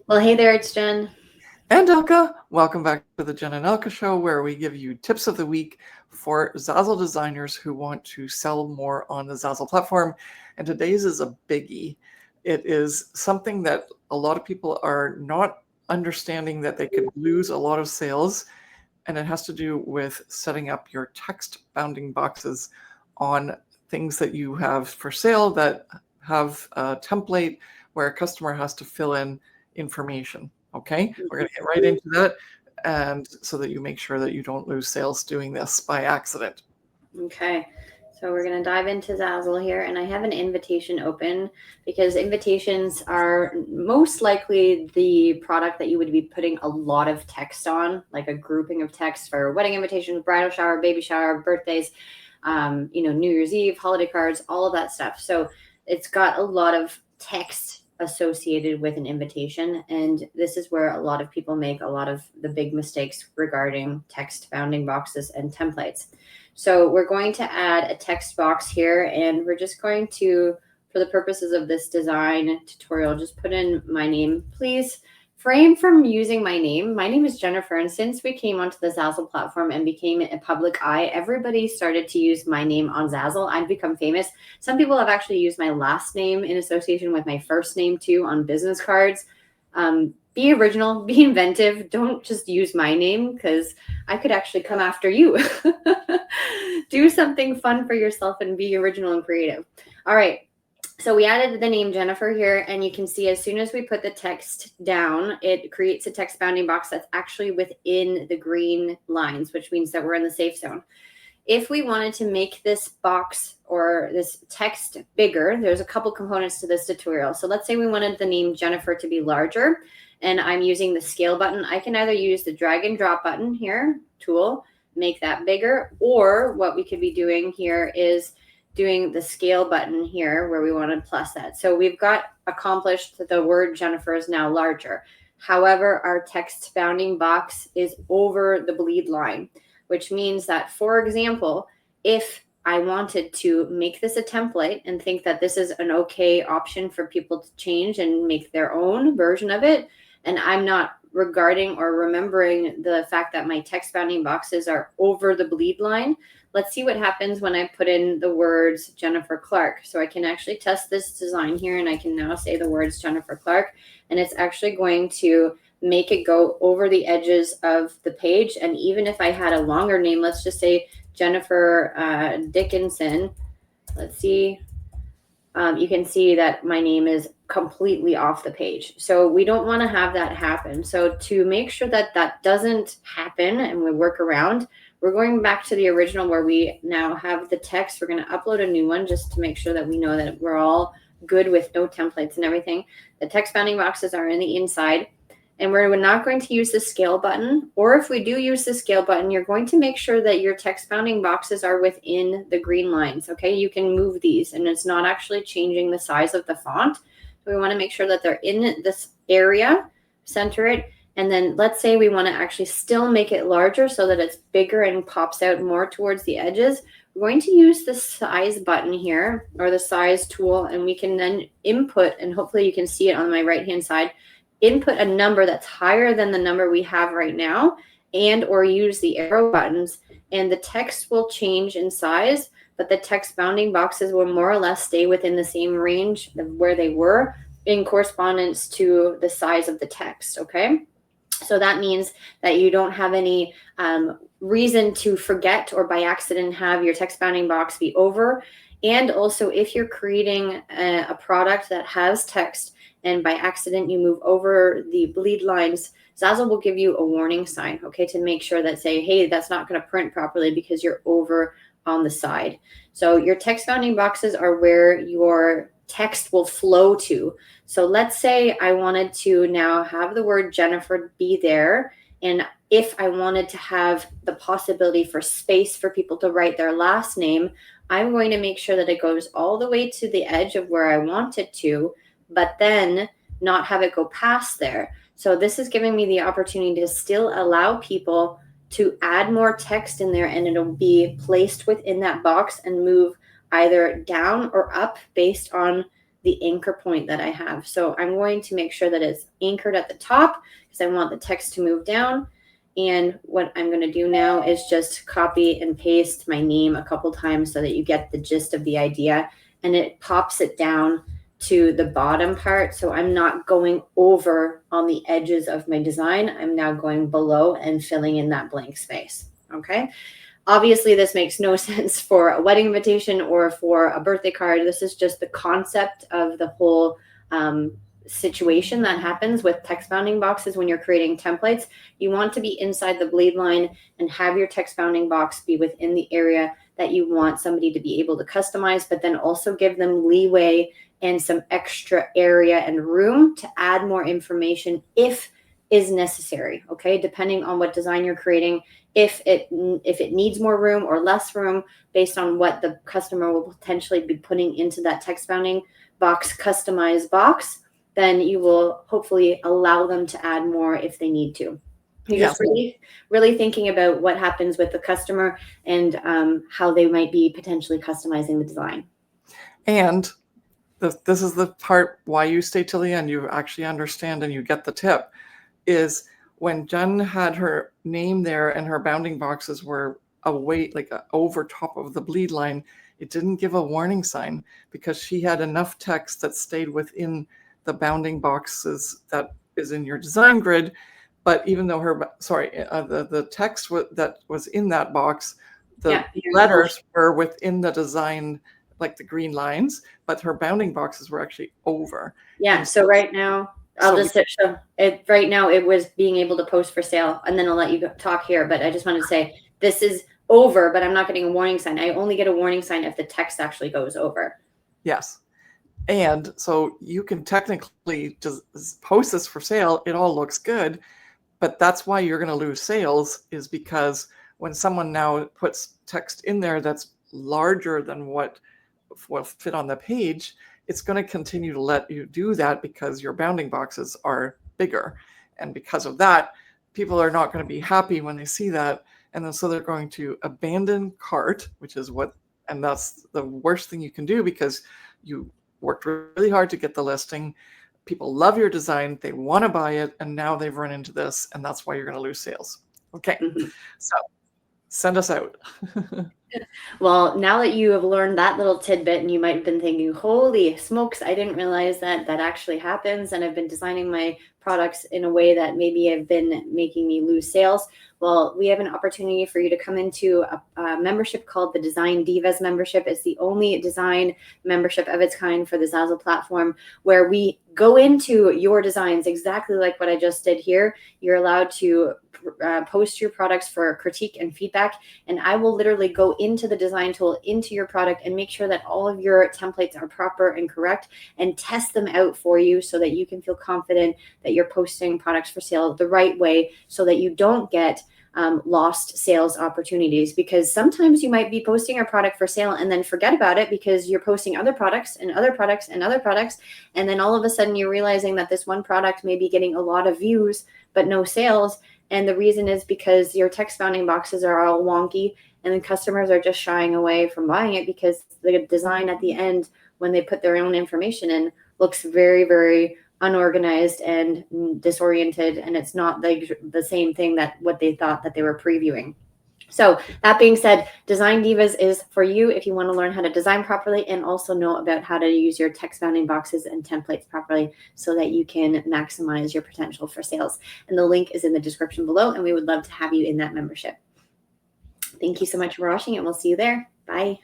Well, hey there, it's Jen. And Elke, welcome back to the Jen and Elke Show, where we give you tips of the week for Zazzle designers who want to sell more on the Zazzle platform. And today's is a biggie. It is something that a lot of people are not understanding that they could lose a lot of sales, and it has to do with setting up your text bounding boxes on things that you have for sale that have a template where a customer has to fill in information. Okay, we're going to get right into that, and so that you make sure that you don't lose sales doing this by accident. Okay, so we're going to dive into Zazzle here, and I have an invitation open because invitations are most likely the product that you would be putting a lot of text on, like a grouping of text for wedding invitations, bridal shower, baby shower, birthdays, New Year's Eve, holiday cards, all of that stuff. So it's got a lot of text associated with an invitation, and this is where a lot of people make a lot of the big mistakes regarding text bounding boxes and templates. So we're going to add a text box here, and we're just going to, for the purposes of this design tutorial, just put in my name. Please refrain from using my name. My name is Jennifer, and since we came onto the Zazzle platform and became a public eye, everybody started to use my name on Zazzle. I've become famous. Some people have actually used my last name in association with my first name too on business cards. Be original, be inventive. Don't just use my name because I could actually come after you. Do something fun for yourself and be original and creative. All right. So we added the name Jennifer here, and you can see as soon as we put the text down, it creates a text bounding box that's actually within the green lines, which means that we're in the safe zone. If we wanted to make this box or this text bigger, there's a couple components to this tutorial. So let's say we wanted the name Jennifer to be larger, and I'm using the scale button. I can either use the drag and drop button here, tool, make that bigger, or what we could be doing here is doing the scale button here where we want to plus that. So we've got accomplished that the word Jennifer is now larger. However, our text bounding box is over the bleed line, which means that, for example, if I wanted to make this a template and think that this is an okay option for people to change and make their own version of it, and I'm not regarding or remembering the fact that my text bounding boxes are over the bleed line, let's see what happens when I put in the words Jennifer Clark. So I can actually test this design here, and I can now say the words Jennifer Clark, and it's actually going to make it go over the edges of the page. And even if I had a longer name, let's just say Jennifer Dickinson, let's see. You can see that my name is completely off the page. So we don't want to have that happen. So to make sure that that doesn't happen and we work around, we're going back to the original where we now have the text. We're going to upload a new one just to make sure that we know that we're all good with no templates and everything. The text bounding boxes are in the inside. And we're not going to use the scale button, or if we do use the scale button, you're going to make sure that your text bounding boxes are within the green lines. Okay, you can move these and it's not actually changing the size of the font. We want to make sure that they're in this area, center it, and then let's say we want to actually still make it larger so that it's bigger and pops out more towards the edges. We're going to use the size button here, or the size tool, and we can then input, and hopefully you can see it on my right hand side, input a number that's higher than the number we have right now, and or use the arrow buttons, and the text will change in size, but the text bounding boxes will more or less stay within the same range of where they were in correspondence to the size of the text. Okay, so that means that you don't have any reason to forget or by accident have your text bounding box be over. And also, if you're creating a product that has text and by accident you move over the bleed lines, Zazzle will give you a warning sign, okay, to make sure that say, hey, that's not going to print properly because you're over on the side. So your text bounding boxes are where your text will flow to. So let's say I wanted to now have the word Jennifer be there, and if I wanted to have the possibility for space for people to write their last name, I'm going to make sure that it goes all the way to the edge of where I want it to, but then not have it go past there. So this is giving me the opportunity to still allow people to add more text in there, and it'll be placed within that box and move either down or up based on the anchor point that I have. So I'm going to make sure that it's anchored at the top because I want the text to move down. And what I'm going to do now is just copy and paste my name a couple times so that you get the gist of the idea, and it pops it down to the bottom part. So I'm not going over on the edges of my design. I'm now going below and filling in that blank space. Okay. Obviously, this makes no sense for a wedding invitation or for a birthday card. This is just the concept of the whole situation that happens with text bounding boxes when you're creating templates. You want to be inside the bleed line and have your text bounding box be within the area that you want somebody to be able to customize, but then also give them leeway and some extra area and room to add more information if is necessary. Okay, depending on what design you're creating, if it needs more room or less room based on what the customer will potentially be putting into that text bounding box, customized box, then you will hopefully allow them to add more if they need to. You're just really thinking about what happens with the customer and how they might be potentially customizing the design. And this is the part why you stay till the end. You actually understand and you get the tip. Is when Jen had her name there and her bounding boxes were away, like over top of the bleed line, it didn't give a warning sign because she had enough text that stayed within the bounding boxes that is in your design grid. But even though the text that was in that box, the letters were within the design, like the green lines, but her bounding boxes were actually over. Yeah. So right now, I'll just show it. Right now, it was being able to post for sale, and then I'll let you talk here. But I just wanted to say this is over, but I'm not getting a warning sign. I only get a warning sign if the text actually goes over. Yes. And so you can technically just post this for sale. It all looks good, but that's why you're going to lose sales, is because when someone now puts text in there that's larger than what will fit on the page, it's going to continue to let you do that because your bounding boxes are bigger. And because of that, people are not going to be happy when they see that. And then so they're going to abandon cart, and that's the worst thing you can do because you worked really hard to get the listing. People love your design. They want to buy it. And now they've run into this. And that's why you're going to lose sales. Okay. So send us out. Well, now that you have learned that little tidbit, and you might have been thinking, holy smokes, I didn't realize that actually happens. And I've been designing my products in a way that maybe have been making me lose sales. Well, we have an opportunity for you to come into a membership called the Design Divas membership. It's the only design membership of its kind for the Zazzle platform, where we go into your designs exactly like what I just did here. You're allowed to post your products for critique and feedback, and I will literally go into the design tool, into your product, and make sure that all of your templates are proper and correct, and test them out for you so that you can feel confident that you're posting products for sale the right way, so that you don't get lost sales opportunities. Because sometimes you might be posting a product for sale and then forget about it because you're posting other products and other products and other products, and then all of a sudden you're realizing that this one product may be getting a lot of views but no sales. And the reason is because your text bounding boxes are all wonky, and then customers are just shying away from buying it because the design at the end, when they put their own information in, looks very, very unorganized and disoriented, and it's not the same thing that what they thought that they were previewing. So that being said, Design Divas is for you if you want to learn how to design properly and also know about how to use your text bounding boxes and templates properly so that you can maximize your potential for sales. And the link is in the description below, and we would love to have you in that membership. Thank you so much for watching, and we'll see you there. Bye.